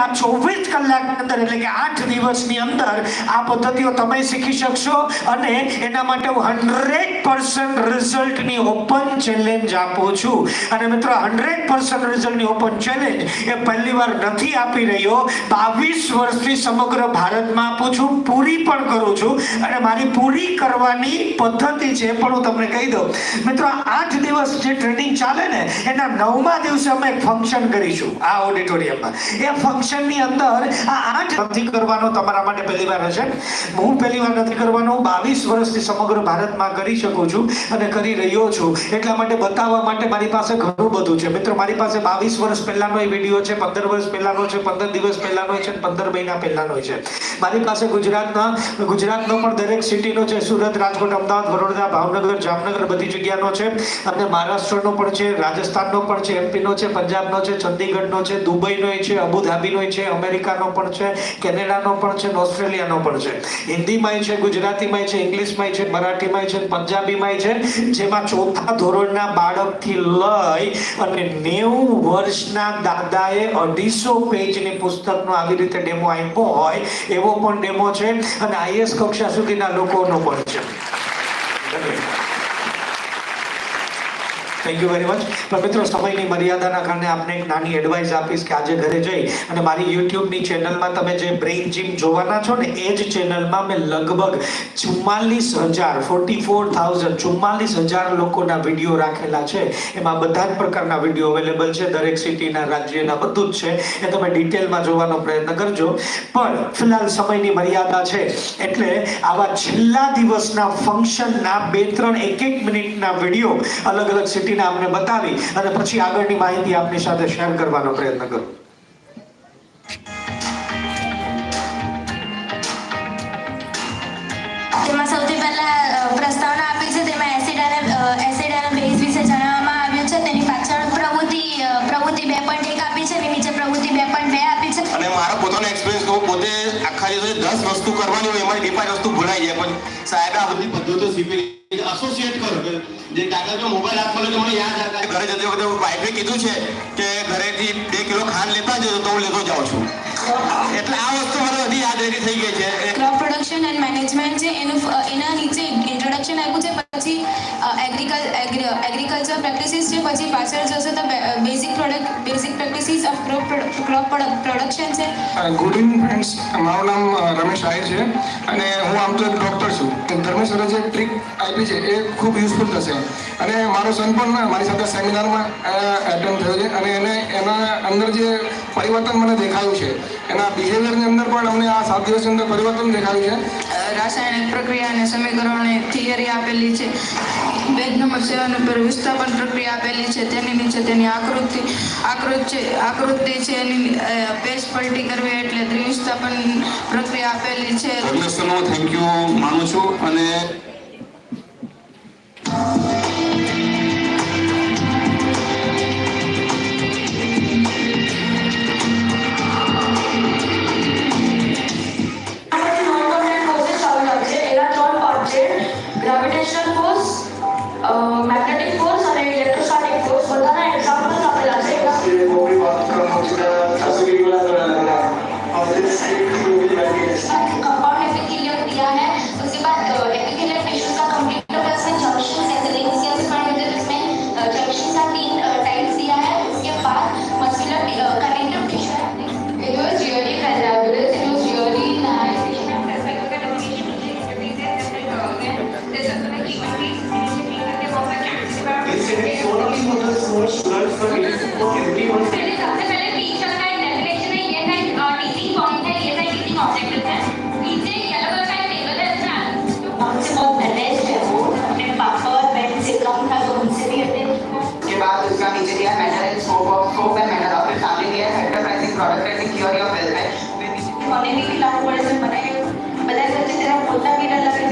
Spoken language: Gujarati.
આ 24 કલાકની અંદર એટલે કે 8 દિવસની અંદર આ પદ્ધતિઓ તમે શીખી શકશો અને એના માટે હું 100% રિઝલ્ટની ઓપન ચેલેન્જ આપું છું. અને મિત્રો 100% રિઝલ્ટની ઓપન ચેલેન્જ એ પહેલી વાર નથી આપી રહ્યો. 22 વર્ષથી સમગ્ર ભારતમાં આપું છું, પૂરી પણ કરું છું અને મારી પૂરી કરવાની પદ્ધતિ છે પણ હું તમને કહી દઉં મિત્રો. 8 દિવસ જે ટ્રેનિંગ ચાલે ને એના 9મા દિવસે અમે એક ફંક્શન કરીશું આ ઓડિટોરિયમમાં. એ ફંક્શનની અંદર આ 8 નથી કરવાનો તમારા માટે પહેલી વાર હશે. હું પહેલી વાર નથી કરવાનો. 22 વર્ષથી સમગ્ર ભારતમાં કરી શકું છું અને કરી રહ્યો છું. એટલા માટે બતાવવા માટે મારી પાસે ઘણું બધું છે મિત્રો. મારી પાસે 22 વર્ષ પહેલાનો વિડીયો છે, 15 વર્ષ પહેલાનો છે, 15 દિવસ પહેલાનો છે, 15 મહિના પહેલાનો છે. મારી પાસે ગુજરાતનો પણ દરેક સિટીનો છે. સુરત, રાજકોટ, અમદાવાદ, વડોદરા, ભાવનગર, જામનગર બધી જગ્યાનો છે અને મહારાષ્ટ્રનો પણ છે, રાજસ્થાનનો પણ છે, એમપીનો છે, પંજાબનો છે, ચંદીગઢનો છે, દુબઈનો છે, અબુધાબીનો છે, અમેરિકાનો પણ છે, કેનેડાનો પણ છે, ઓસ્ટ્રેલિયાનો પણ છે. હિન્દીમાં છે, ગુજરાતીમાં છે, ઇંગ્લિશમાં છે, મરાઠીમાં છે, પંજાબીમાં છે. જેમાં 4થા ધોરણના બાળકથી લઈ અને 90 વર્ષના દાદાએ 250 પેજની પુસ્તકનો આવી રીતે ડેમો આપ્યો હોય એવો પણ ડેમો છે અને આઈએસ કક્ષા સુધીના લોકોનો પણ છે. Thank you very much. પણ મિત્રો સમયની મર્યાદાના કારણે આપને એક નાની એડવાઇસ આપીશ કે આજે ઘરે જઈ અને મારી યુટ્યુબની ચેનલમાં તમે જે બ્રેઇન જીમ જોવાના છો ને એ જ ચેનલમાં મેં લગભગ 44,000 લોકોના વિડીયો રાખેલા છે. એમાં બધા જ પ્રકારના વિડીયો અવેલેબલ છે, દરેક સિટીના, રાજ્યના બધું જ છે. એ તમે ડિટેલમાં જોવાનો પ્રયત્ન કરજો. પણ ફિલહાલ સમયની મર્યાદા છે એટલે આવા છેલ્લા દિવસના ફંક્શનના 2-3 1-1 મિનિટના વિડીયો અલગ અલગ સિટી આપને બતાવી અને પછી આગળની માહિતી આપની સાથે શેર કરવાનો પ્રયત્ન કરું. તેમાં સૌથી પહેલા પ્રસ્તાવના આપી છે. તેમાં એસિડ અને બેઝ વિશે જણાવવામાં આવ્યું છે. તેની પાછળ પ્રવૃત્તિ 2.1 આપી છે, એની નીચે પ્રવૃત્તિ 2.2 આપી છે. અને મારો પોતાનો એક્સપિરિયન્સ કહું, પોતે આખા દિવસે 10 વસ્તુ કરવાની હોય એમાં 2-5 વસ્તુ ભૂલાઈ જાય. પણ સાહેબ આ બધી પદ્ધતિઓ શીખવી એસોસિએટ કરો જે કાગળ પર મોબાઈલ આપ મળે તો મને યાદ આવે. ઘરે જતી વખતે વાઈફે કીધું છે કે ઘરેથી 2 કિલો ખાંડ લેતા જજો તો હું લેતો જાઉં છું. એટલે આ વસ્તુ મને બધી યાદ રહેતી થઈ ગઈ છે. ક્રોપ પ્રોડક્શન એન્ડ મેનેજમેન્ટ છે એના નીચે ઇન્ટ્રોડક્શન આપ્યું છે. પછી એગ્રીકલ્ચર પ્રેક્ટિસિસ છે. પછી પાછળ જશે તો basic practices of crop production છે. ગુડ ઇવનિંગ ફ્રેન્ડ્સ, મારું નામ રમેશ આહિર છે અને હું આમ તો એક ડૉક્ટર છું. ધર્મેશ સરે જે ટ્રીક આપી છે એ ખૂબ યુઝફુલ થશે અને મારો સન પણ મારી સાથે સેમિનારમાં એટેન્ડ થયો છે અને એના અંદર જે પરિવર્તન મને દેખાયું છે, એના બિહેવિયરની અંદર પણ અમને આ 7 દિવસની અંદર પરિવર્તન દેખાયું છે. રાસાયણિક પ્રક્રિયા અને સમીકરણોની થિયરી આપેલી છે. પેજ નંબર 7 ઉપર વિસ્થાપન પ્રક્રિયા આપેલી છે. તેની નીચે તેની આકૃતિ છે. એની પેજ પલટી કરવી એટલે દ્વિવિસ્થાપન પ્રક્રિયા આપેલી છે. ધર્મેશ સરનો થેન્ક યુ માનું છું અને ગ્રેવિટેશનલ ફોર્સ, મેગ્નેટિક ફોર્સ અને ઇલેક્ટ્રોસ્ટેટિક ફોર્સ બધાના એક્ઝામ્પલ્સ આપેલા છે. कंपाउंड एपिथेलियम दिया है. उसके बाद एपिथेलियल टिश्यूज का कंप्लीट हो गया. उसमें जंक्शंस ऐसे रिंग्स जैसे पड़े हुए थे जिसमें जंक्शंस का 3 टाइप्स दिया है. उसके बाद मस्कुलर कनेक्टिव टिश्यू है. It was really fabulous. It was really nice. सबसे पहले टीचर का डेफिनेशन है. ये है टीचिंग पॉइंट है, ये है टीचिंग ऑब्जेक्टिव है. नीचे येलो कलर का टेबल है. इसमें हमसे बहुत अटैच्ड है. वो अपने पापा और बहन से कम था तो उनसे भी अटैच्ड था. के बाद उसका नीचे दिया matter and scope and matter of family दिया है. Enterprising product and theory of welfare. उन्होंने भी खिलाफ पड़े से बनाए. बताया करते तेरा बोलना भी डर लगे